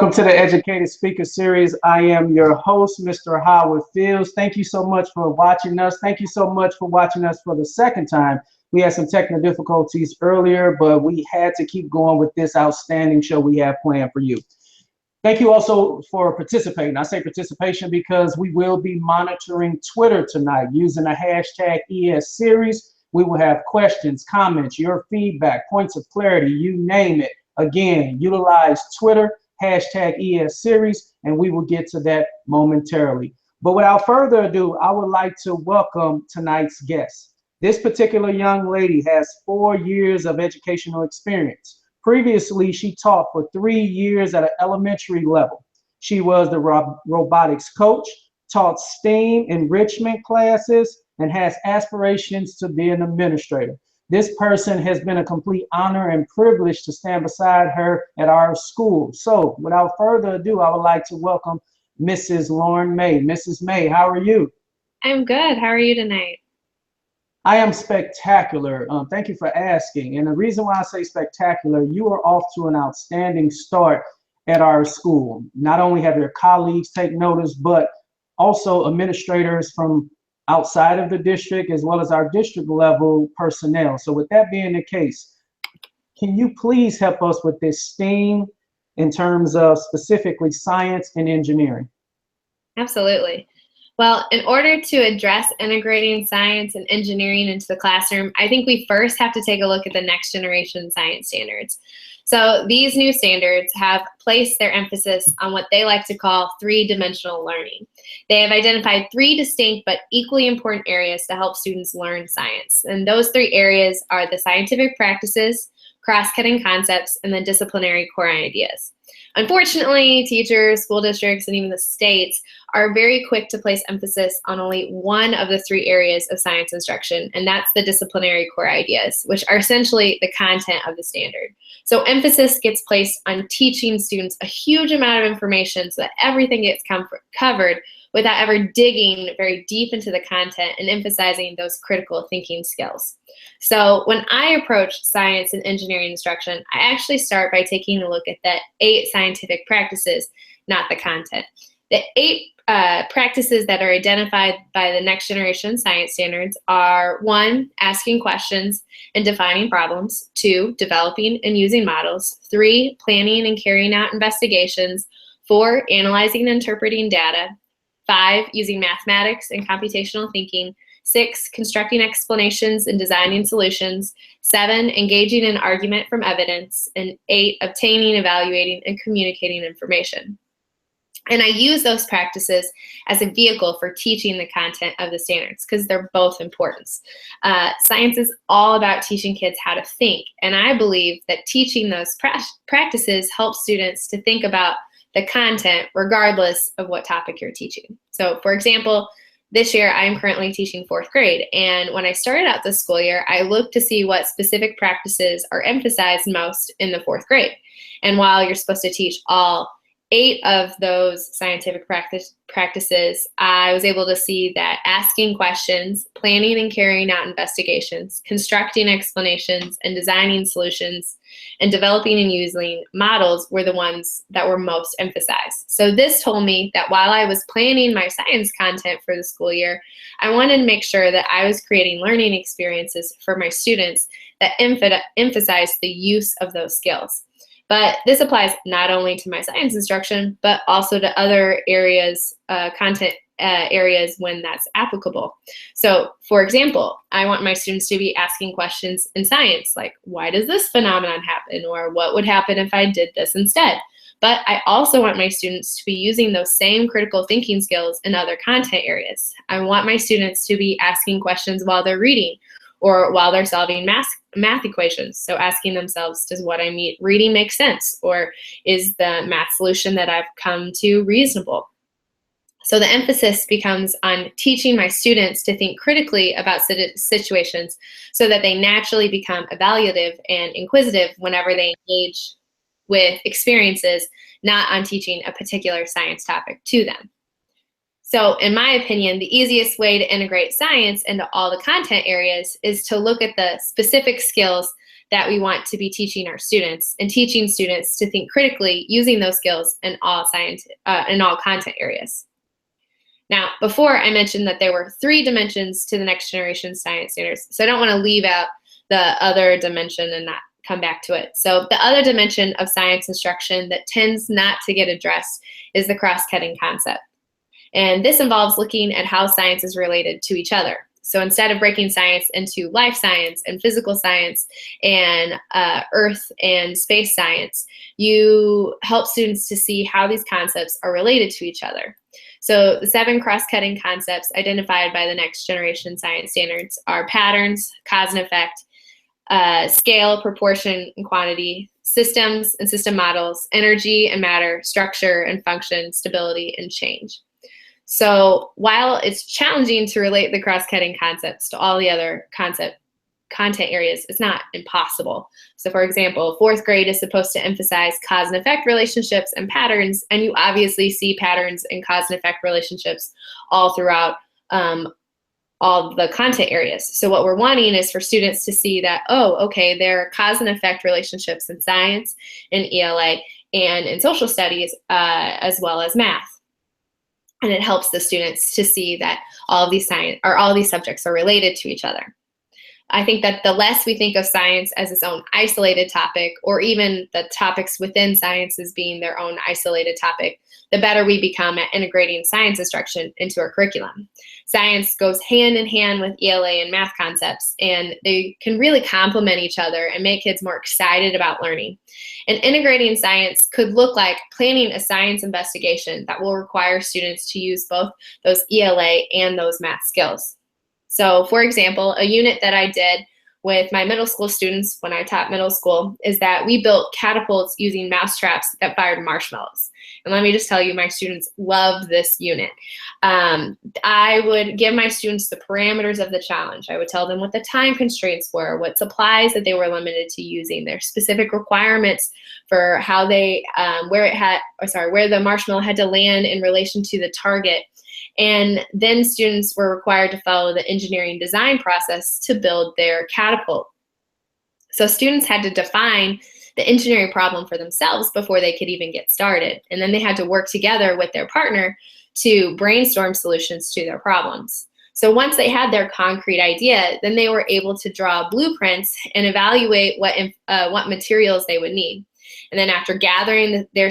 Welcome to the Educated Speaker Series. I am your host, Mr. Howard Fields. Thank you so much for watching us. Thank you so much for watching us for the second time. We had some technical difficulties earlier, but we had to keep going with this outstanding show we have planned for you. Thank you also for participating. I say participation because we will be monitoring Twitter tonight using the hashtag ES Series. We will have questions, comments, your feedback, points of clarity, you name it. Again, utilize Twitter, hashtag ES Series, and we will get to that momentarily. But without further ado, I would like to welcome tonight's guest. This particular young lady has 4 years of educational experience. Previously, she taught for 3 years at an elementary level. She was the robotics coach, taught STEAM enrichment classes, and has aspirations to be an administrator. This person has been a complete honor and privilege to stand beside her at our school. So without further ado, I would like to welcome Mrs. Lauren May. Mrs. May, how are you? I'm good. How are you tonight? I am spectacular. Thank you for asking. And the reason why I say spectacular, you are off to an outstanding start at our school. Not only have your colleagues take notice, but also administrators from outside of the district, as well as our district level personnel. So with that being the case, can you please help us with this STEAM in terms of specifically science and engineering? Absolutely. Well, in order to address integrating science and engineering into the classroom, I think we first have to take a look at the next generation science standards. So these new standards have placed their emphasis on what they like to call three-dimensional learning. They have identified 3 distinct but equally important areas to help students learn science. And those 3 areas are the scientific practices, cross-cutting concepts, and the disciplinary core ideas. Unfortunately, teachers, school districts, and even the states are very quick to place emphasis on only one of the 3 areas of science instruction, and that's the disciplinary core ideas, which are essentially the content of the standard. So emphasis gets placed on teaching students a huge amount of information so that everything gets covered without ever digging very deep into the content and emphasizing those critical thinking skills. So when I approach science and engineering instruction, I actually start by taking a look at the 8 scientific practices, not the content. The 8 practices that are identified by the next generation science standards are 1, asking questions and defining problems, 2, developing and using models, 3, planning and carrying out investigations, 4, analyzing and interpreting data, 5, using mathematics and computational thinking, 6, constructing explanations and designing solutions, 7, engaging in argument from evidence, and 8, obtaining, evaluating, and communicating information. And I use those practices as a vehicle for teaching the content of the standards because they're both important. Science is all about teaching kids how to think, and I believe that teaching those practices helps students to think about the content regardless of what topic you're teaching. So for example, this year I'm currently teaching 4th grade, and when I started out this school year, I looked to see what specific practices are emphasized most in the 4th grade. And while you're supposed to teach all 8 of those scientific practices, I was able to see that asking questions, planning and carrying out investigations, constructing explanations, and designing solutions, and developing and using models were the ones that were most emphasized. So this told me that while I was planning my science content for the school year, I wanted to make sure that I was creating learning experiences for my students that emphasized the use of those skills. But this applies not only to my science instruction, but also to other areas, content areas when that's applicable. So for example, I want my students to be asking questions in science, like why does this phenomenon happen? Or what would happen if I did this instead? But I also want my students to be using those same critical thinking skills in other content areas. I want my students to be asking questions while they're reading or while they're solving math equations. So asking themselves, does what I'm reading make sense? Or is the math solution that I've come to reasonable? So the emphasis becomes on teaching my students to think critically about situations so that they naturally become evaluative and inquisitive whenever they engage with experiences, not on teaching a particular science topic to them. So in my opinion, the easiest way to integrate science into all the content areas is to look at the specific skills that we want to be teaching our students, and teaching students to think critically using those skills in all content areas. Now, before I mentioned that there were 3 dimensions to the next generation science standards, so I don't want to leave out the other dimension and not come back to it. So the other dimension of science instruction that tends not to get addressed is the cross-cutting concept. And this involves looking at how science is related to each other. So instead of breaking science into life science and physical science and earth and space science, you help students to see how these concepts are related to each other. So the 7 cross-cutting concepts identified by the next generation science standards are patterns, cause and effect, scale, proportion, and quantity, systems and system models, energy and matter, structure and function, stability, and change. So while it's challenging to relate the cross-cutting concepts to all the other content areas, it's not impossible. So for example, 4th grade is supposed to emphasize cause and effect relationships and patterns, and you obviously see patterns and cause and effect relationships all throughout all the content areas. So what we're wanting is for students to see that, oh, okay, there are cause and effect relationships in science, in ELA, and in social studies, as well as math. And it helps the students to see that all of these subjects are related to each other. I think that the less we think of science as its own isolated topic, or even the topics within science as being their own isolated topic, the better we become at integrating science instruction into our curriculum. Science goes hand in hand with ELA and math concepts, and they can really complement each other and make kids more excited about learning. And integrating science could look like planning a science investigation that will require students to use both those ELA and those math skills. So for example, a unit that I did with my middle school students when I taught middle school is that we built catapults using mouse traps that fired marshmallows. And let me just tell you, my students loved this unit. I would give my students the parameters of the challenge. I would tell them what the time constraints were, what supplies that they were limited to using, their specific requirements for how they, where the marshmallow had to land in relation to the target. And then students were required to follow the engineering design process to build their catapult. So students had to define the engineering problem for themselves before they could even get started. And then they had to work together with their partner to brainstorm solutions to their problems. So once they had their concrete idea, then they were able to draw blueprints and evaluate what materials they would need. And then after gathering their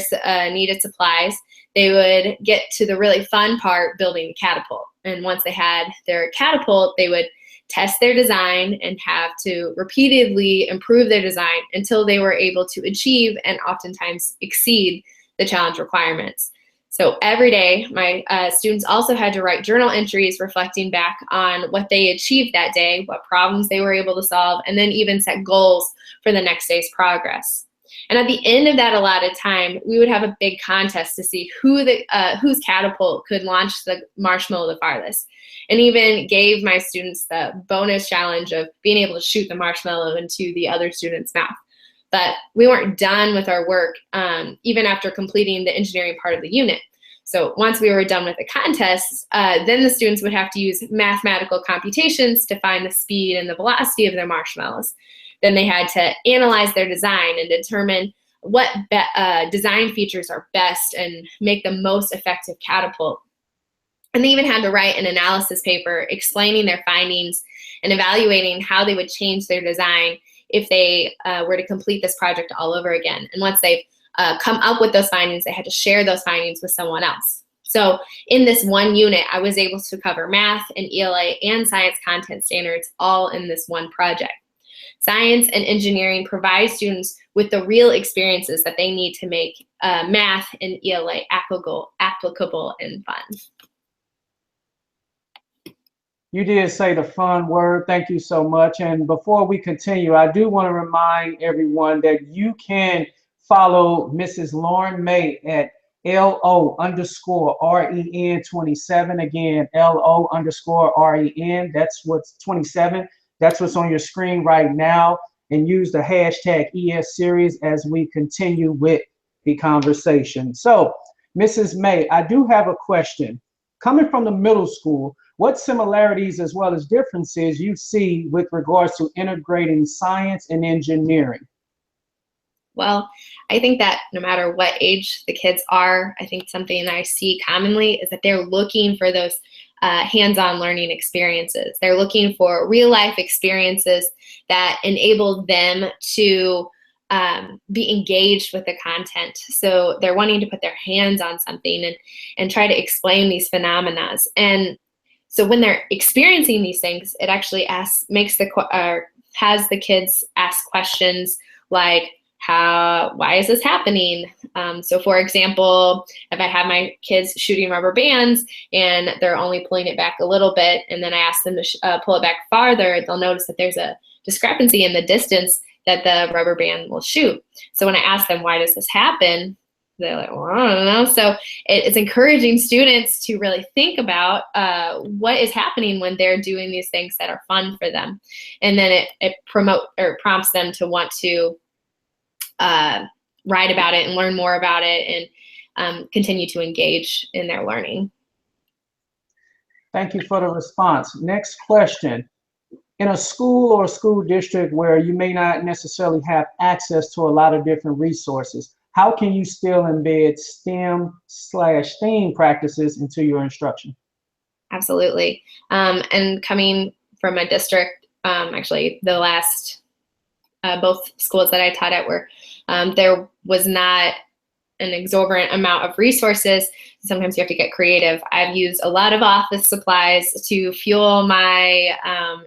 needed supplies, they would get to the really fun part, building the catapult. And once they had their catapult, they would test their design and have to repeatedly improve their design until they were able to achieve and oftentimes exceed the challenge requirements. So every day, my students also had to write journal entries reflecting back on what they achieved that day, what problems they were able to solve, and then even set goals for the next day's progress. And at the end of that allotted time, we would have a big contest to see whose catapult could launch the marshmallow the farthest. And even gave my students the bonus challenge of being able to shoot the marshmallow into the other student's mouth. But we weren't done with our work even after completing the engineering part of the unit. So once we were done with the contest, then the students would have to use mathematical computations to find the speed and the velocity of their marshmallows. Then they had to analyze their design and determine what design features are best and make the most effective catapult. And they even had to write an analysis paper explaining their findings and evaluating how they would change their design if they were to complete this project all over again. And once they've come up with those findings, they had to share those findings with someone else. So in this one unit, I was able to cover math and ELA and science content standards all in this one project. Science and engineering provide students with the real experiences that they need to make math and ELA applicable and fun. You did say the fun word. Thank you so much. And before we continue, I do want to remind everyone that you can follow Mrs. Lauren May at LO_REN27. Again, LO_REN. That's what's 27. That's what's on your screen right now. And use the hashtag ESSeries as we continue with the conversation. So, Mrs. May, I do have a question. Coming from the middle school, what similarities as well as differences you see with regards to integrating science and engineering? Well, I think that no matter what age the kids are, I think something that I see commonly is that they're looking for those hands-on learning experiences. They're looking for real-life experiences that enable them to be engaged with the content. So they're wanting to put their hands on something and try to explain these phenomena. And so when they're experiencing these things, it actually has the kids ask questions like, why is this happening? So for example, if I have my kids shooting rubber bands and they're only pulling it back a little bit, and then I ask them to pull it back farther, they'll notice that there's a discrepancy in the distance that the rubber band will shoot. So when I ask them, why does this happen? They're like, well, I don't know. So it's encouraging students to really think about what is happening when they're doing these things that are fun for them. And then it prompts them to want to write about it and learn more about it and continue to engage in their learning. Thank you for the response. Next question. In a school or school district where you may not necessarily have access to a lot of different resources, how can you still embed STEM/theme practices into your instruction? Absolutely. And coming from a district, actually the last both schools that I taught at were there was not an exorbitant amount of resources. Sometimes you have to get creative. I've used a lot of office supplies to fuel my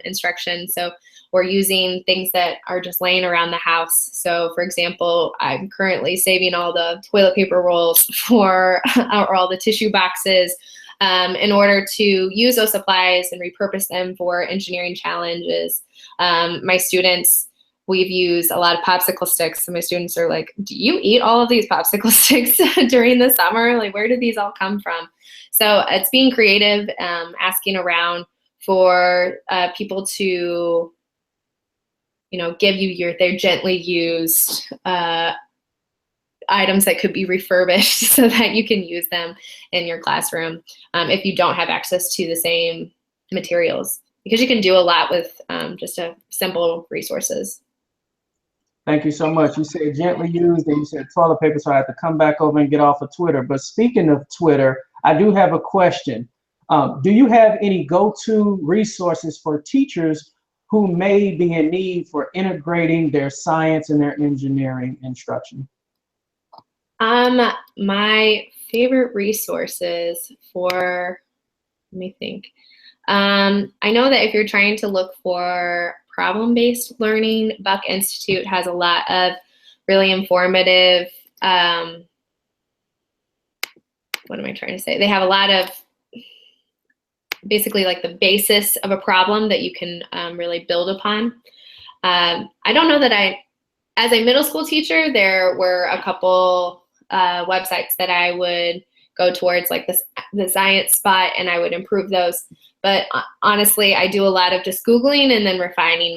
instruction. So we're using things that are just laying around the house. So for example, I'm currently saving all the toilet paper rolls for or all the tissue boxes in order to use those supplies and repurpose them for engineering challenges. My students, we've used a lot of popsicle sticks. So my students are like, do you eat all of these popsicle sticks during the summer? Like, where did these all come from? So it's being creative, asking around for people to, give you their gently used items that could be refurbished so that you can use them in your classroom if you don't have access to the same materials, because you can do a lot with just a simple resources. Thank you so much. You said gently used and you said toilet paper, so I have to come back over and get off of Twitter. But speaking of Twitter, I do have a question. Do you have any go-to resources for teachers who may be in need for integrating their science and their engineering instruction? My favorite resources for, let me think. I know that if you're trying to look for problem-based learning, Buck Institute has a lot of really informative, what am I trying to say? They have a lot of basically like the basis of a problem that you can really build upon. I don't know that as a middle school teacher, there were a couple websites that I would go towards, like the science spot, and I would improve those. But honestly, I do a lot of just Googling and then refining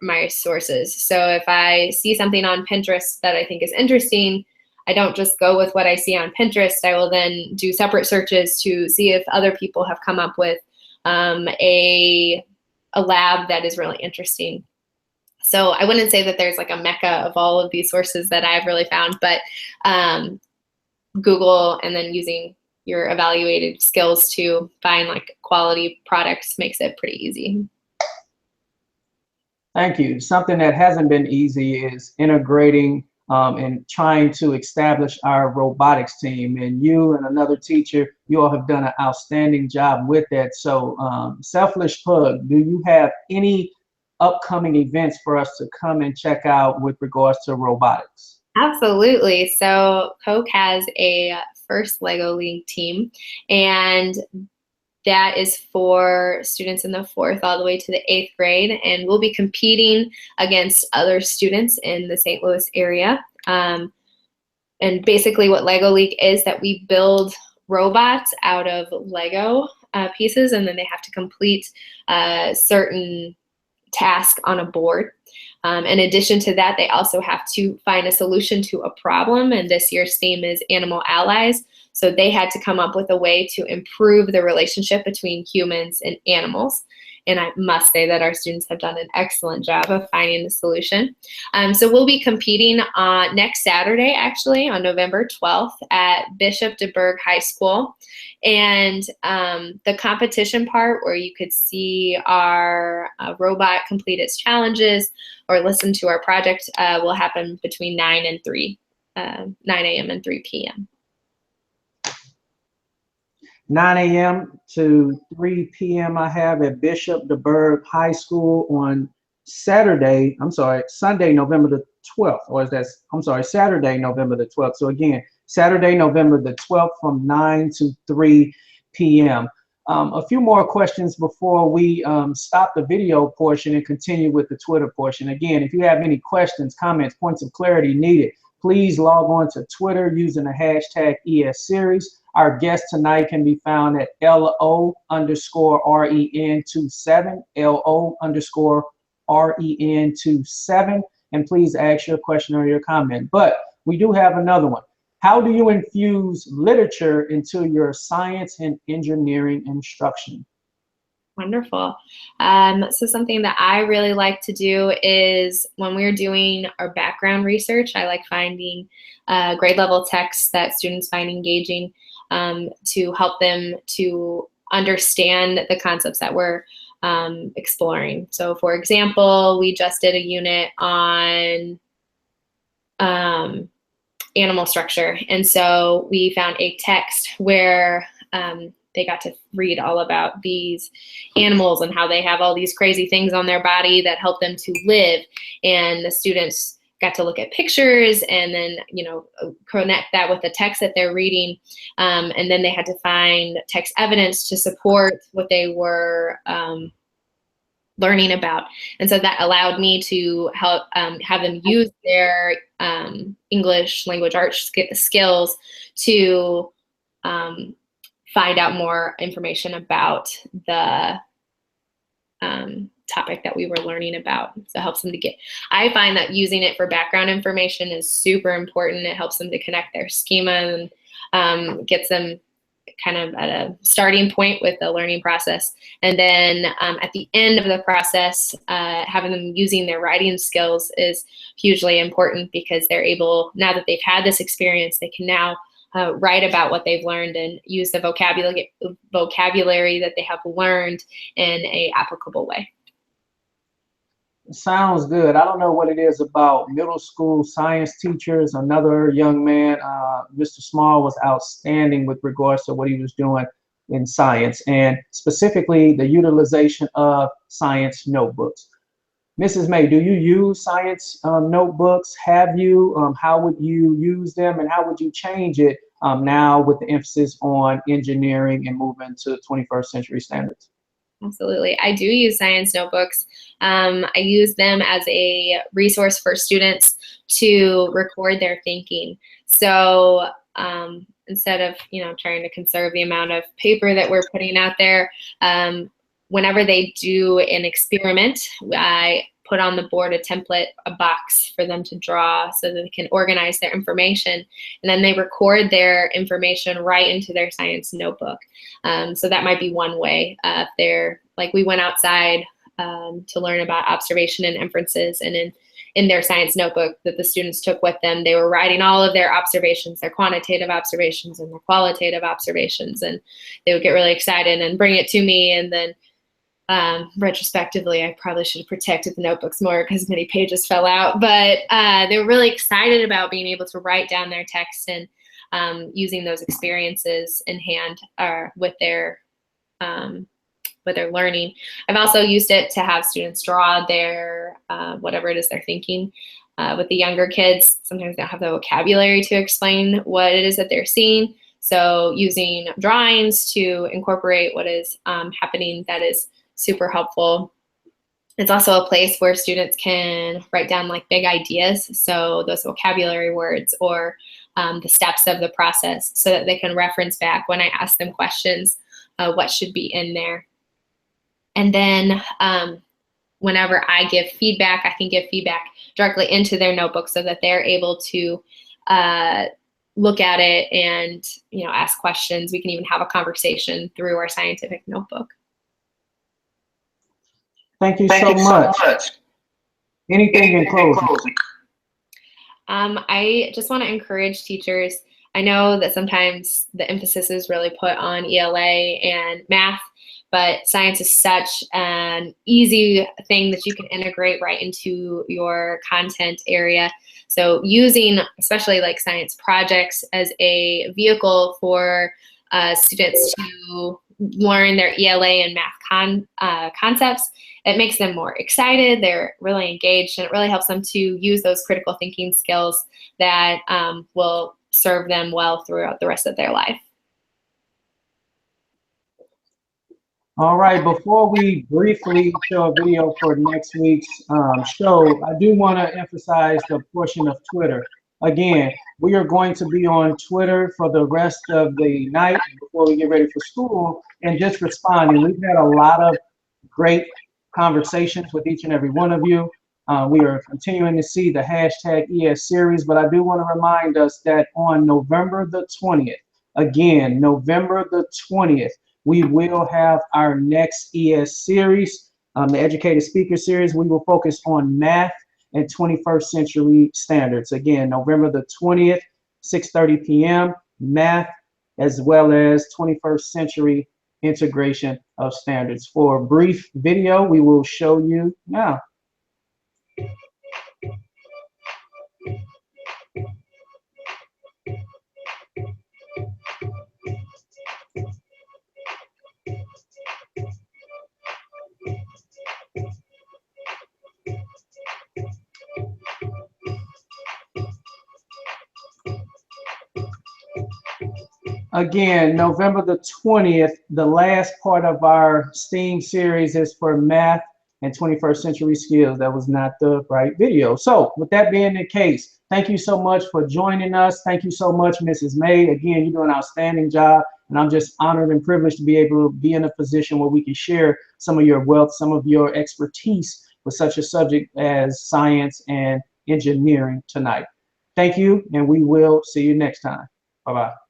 my sources. So if I see something on Pinterest that I think is interesting, I don't just go with what I see on Pinterest. I will then do separate searches to see if other people have come up with a lab that is really interesting. So I wouldn't say that there's like a mecca of all of these sources that I've really found, but Google and then using your evaluated skills to find like quality products makes it pretty easy. Thank you. Something that hasn't been easy is integrating and trying to establish our robotics team. And you and another teacher, you all have done an outstanding job with that. So selfish plug, do you have any upcoming events for us to come and check out with regards to robotics? Absolutely. So Coke has a first LEGO League team, and that is for students in the 4th all the way to the 8th grade, and we'll be competing against other students in the St. Louis area. And basically what LEGO League is that we build robots out of LEGO pieces, and then they have to complete certain task on a board. In addition to that, they also have to find a solution to a problem, and this year's theme is animal allies. So they had to come up with a way to improve the relationship between humans and animals. And I must say that our students have done an excellent job of finding the solution. So we'll be competing on next Saturday, actually, on November 12th at Bishop DeBerg High School. And the competition part, where you could see our robot complete its challenges or listen to our project, will happen between 9 a.m. and 3 p.m. 9 a.m. to 3 p.m. I have at Bishop DeBerg High School on Sunday, November the 12th, or is that, Saturday, November the 12th. So again, Saturday, November the 12th from 9 to 3 p.m. A few more questions before we stop the video portion and continue with the Twitter portion. Again, if you have any questions, comments, points of clarity needed, please log on to Twitter using the hashtag ESSeries. Our guest tonight can be found at LO_REN27, LO_REN27. And please ask your question or your comment. But we do have another one. How do you infuse literature into your science and engineering instruction? Wonderful. So something that I really like to do is when we're doing our background research, I like finding grade level texts that students find engaging to help them to understand the concepts that we're exploring. So for example, we just did a unit on animal structure. And so we found a text where they got to read all about these animals and how they have all these crazy things on their body that help them to live. And the students got to look at pictures and then, connect that with the text that they're reading. And then they had to find text evidence to support what they were learning about. And so that allowed me to help have them use their English language arts skills to find out more information about the topic that we were learning about. So it helps them to I find that using it for background information is super important. It helps them to connect their schema and gets them kind of at a starting point with the learning process. And then at the end of the process, having them using their writing skills is hugely important because they're able, now that they've had this experience, they can now write about what they've learned and use the vocabulary that they have learned in a applicable way. Sounds good. I don't know what it is about middle school science teachers. Another young man, Mr. Small, was outstanding with regards to what he was doing in science, and specifically the utilization of science notebooks. Mrs. May, do you use science notebooks? Have you? How would you use them, and how would you change it now with the emphasis on engineering and moving to 21st century standards? Absolutely. I do use science notebooks. I use them as a resource for students to record their thinking. So instead of trying to conserve the amount of paper that we're putting out there, whenever they do an experiment, I put on the board a box for them to draw so that they can organize their information. And then they record their information right into their science notebook. So that might be one way. We went outside to learn about observation and inferences, and in their science notebook that the students took with them, they were writing all of their observations, their quantitative observations and their qualitative observations, and they would get really excited and bring it to me. And then retrospectively, I probably should have protected the notebooks more because many pages fell out, but they were really excited about being able to write down their text and using those experiences in hand with their learning. I've also used it to have students draw their whatever it is they're thinking. With the younger kids, sometimes they don't have the vocabulary to explain what it is that they're seeing. So using drawings to incorporate what is happening, that is super helpful. It's also a place where students can write down big ideas, so those vocabulary words or the steps of the process, so that they can reference back when I ask them questions, what should be in there. And then whenever I give feedback, I can give feedback directly into their notebook so that they're able to look at it and, you know, ask questions. We can even have a conversation through our scientific notebook. Thank you so much. Anything in closing? I just want to encourage teachers. I know that sometimes the emphasis is really put on ELA and math, but science is such an easy thing that you can integrate right into your content area. So using especially like science projects as a vehicle for students to learn their ELA and math concepts, it makes them more excited, they're really engaged, and it really helps them to use those critical thinking skills that will serve them well throughout the rest of their life. All right, before we briefly show a video for next week's show, I do want to emphasize the portion of Twitter. Again, we are going to be on Twitter for the rest of the night before we get ready for school and just responding. We've had a lot of great conversations with each and every one of you. We are continuing to see the hashtag ES series, but I do want to remind us that on November the 20th, again, November the 20th, we will have our next ES series, the Educated Speaker Series. We will focus on math and 21st century standards. Again, November the 20th, 6:30 p.m., math, as well as 21st century integration of standards. For a brief video, we will show you now. Again, November the 20th, the last part of our STEAM series is for math and 21st century skills. That was not the right video. So with that being the case, thank you so much for joining us. Thank you so much, Mrs. May. Again, you do an outstanding job, and I'm just honored and privileged to be able to be in a position where we can share some of your wealth, some of your expertise with such a subject as science and engineering tonight. Thank you, and we will see you next time. Bye-bye.